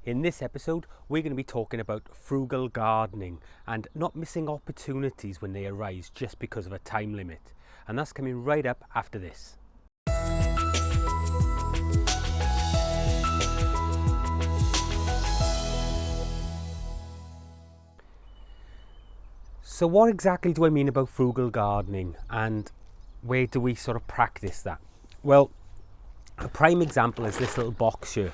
In this episode, we're going to be talking about frugal gardening and not missing opportunities when they arise just because of a time limit. And that's coming right up after this. So what exactly do I mean about frugal gardening, and where do we sort of practice that? Well, a prime example is this little box here.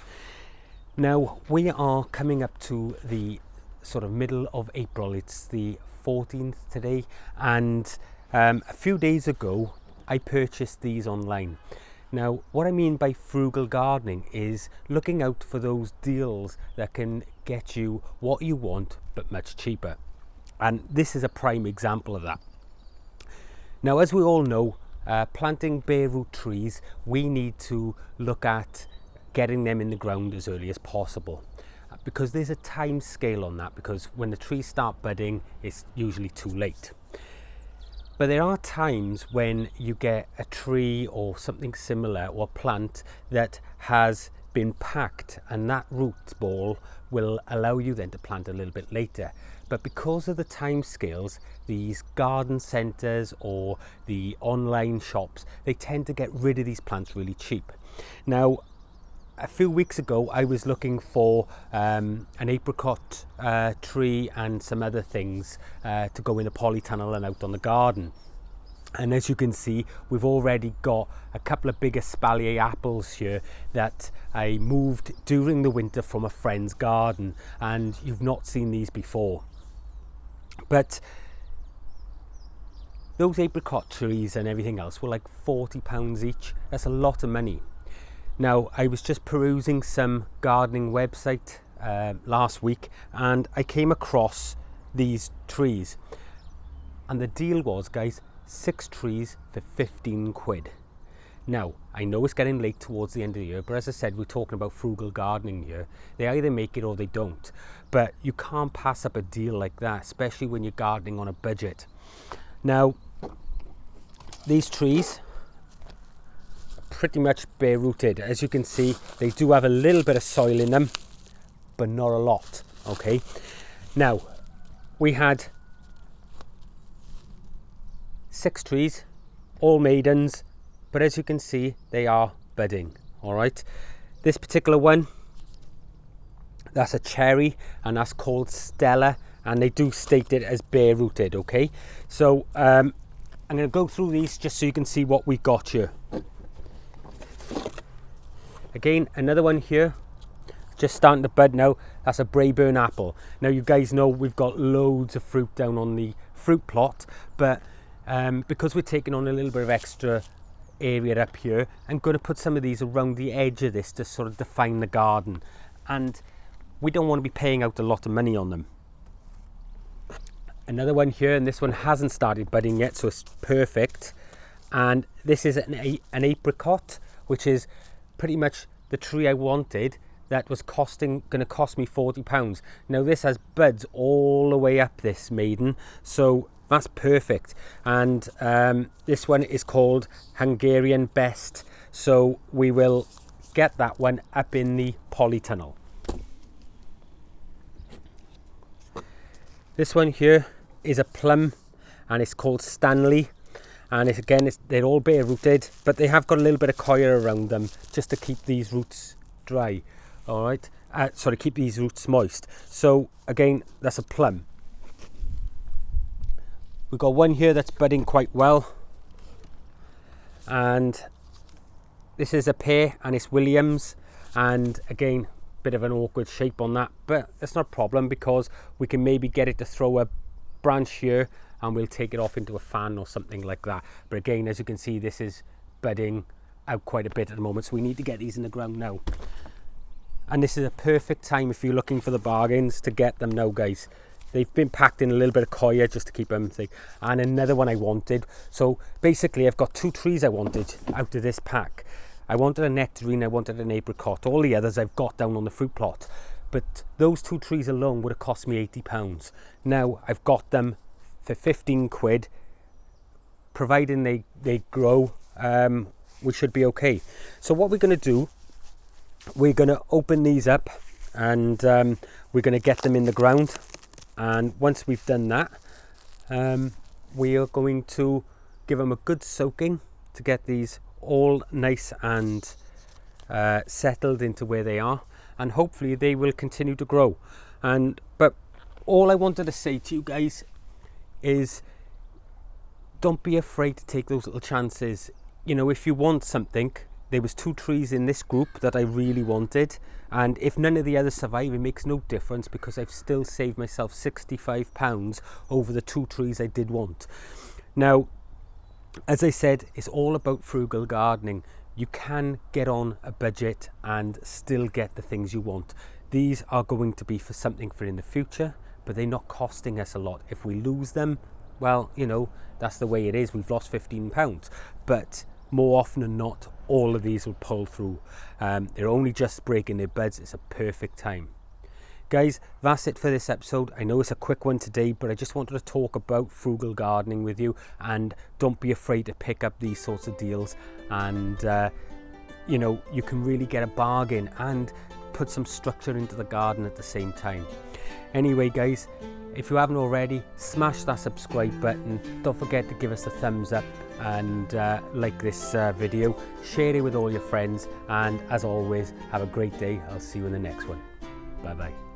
Now, we are coming up to the sort of middle of April. It's the 14th today, and a few days ago I purchased these online. Now, what I mean by frugal gardening is looking out for those deals that can get you what you want but much cheaper. And this is a prime example of that. Now, as we all know, planting bare root trees, we need to look at getting them in the ground as early as possible, because there's a time scale on that, because when the trees start budding, it's usually too late. But there are times when you get a tree or something similar, or plant that has been packed, and that root ball will allow you then to plant a little bit later. But because of the time scales, these garden centres or the online shops, they tend to get rid of these plants really cheap. Now, a few weeks ago, I was looking for an apricot tree and some other things to go in a polytunnel and out on the garden. And as you can see, we've already got a couple of big espalier apples here that I moved during the winter from a friend's garden, and you've not seen these before. But those apricot trees and everything else were like £40 each. That's a lot of money. Now, I was just perusing some gardening website last week, and I came across these trees. And the deal was, guys, 6 trees for 15 quid. Now, I know it's getting late towards the end of the year, but as I said, we're talking about frugal gardening here. They either make it or they don't. But you can't pass up a deal like that, especially when you're gardening on a budget. Now, these trees are pretty much bare rooted. As you can see, they do have a little bit of soil in them, but not a lot, okay? Now, we had 6 trees, all maidens, but as you can see, they are budding. All right, this particular one, that's a cherry, and that's called Stella, and they do state it as bare rooted. Okay, so I'm going to go through these just so you can see what we got here. Again, another one here, just starting to bud now. That's a Braeburn apple. Now, you guys know we've got loads of fruit down on the fruit plot, but because we're taking on a little bit of extra area up here, I'm going to put some of these around the edge of this to sort of define the garden, and we don't want to be paying out a lot of money on them. Another one here, and this one hasn't started budding yet, so it's perfect. And this is an apricot, which is pretty much the tree I wanted, that was going to cost me £40. Now, this has buds all the way up this maiden, so that's perfect. And this one is called Hungarian Best, so we will get that one up in the polytunnel. This one here is a plum, and it's called Stanley, and they're all bare rooted, but they have got a little bit of coir around them just to keep these roots dry. All right, keep these roots moist. So again, that's a plum. We've got one here that's budding quite well, and this is a pear, and it's Williams, and again, bit of an awkward shape on that, but that's not a problem, because we can maybe get it to throw a branch here, and we'll take it off into a fan or something like that. But again, as you can see, this is budding out quite a bit at the moment, so we need to get these in the ground now. And this is a perfect time, if you're looking for the bargains, to get them now, guys. They've been packed in a little bit of coir just to keep them thick. And another one I wanted. So basically, I've got 2 trees I wanted out of this pack. I wanted a nectarine, I wanted an apricot. All the others I've got down on the fruit plot. But those 2 trees alone would have cost me £80. Now, I've got them for 15 quid. Providing they grow, we should be okay. So what we're going to do, we're going to open these up and we're going to get them in the ground. And once we've done that, we are going to give them a good soaking to get these all nice and settled into where they are, and hopefully they will continue to grow. But all I wanted to say to you guys is, don't be afraid to take those little chances. You know, if you want something, there was 2 trees in this group that I really wanted, and if none of the others survive, it makes no difference, because I've still saved myself £65 over the 2 trees I did want. Now, as I said, it's all about frugal gardening. You can get on a budget and still get the things you want. These are going to be for something for in the future, but they're not costing us a lot. If we lose them, well, you know, that's the way it is. We've lost £15, but more often than not, all of these will pull through. They're only just breaking their buds. It's a perfect time. Guys, that's it for this episode. I know it's a quick one today, but I just wanted to talk about frugal gardening with you, and don't be afraid to pick up these sorts of deals. And you know, you can really get a bargain and put some structure into the garden at the same time. Anyway guys, if you haven't already, smash that subscribe button. Don't forget to give us a thumbs up and like this video. Share it with all your friends, and as always, have a great day. I'll see you in the next one. Bye bye.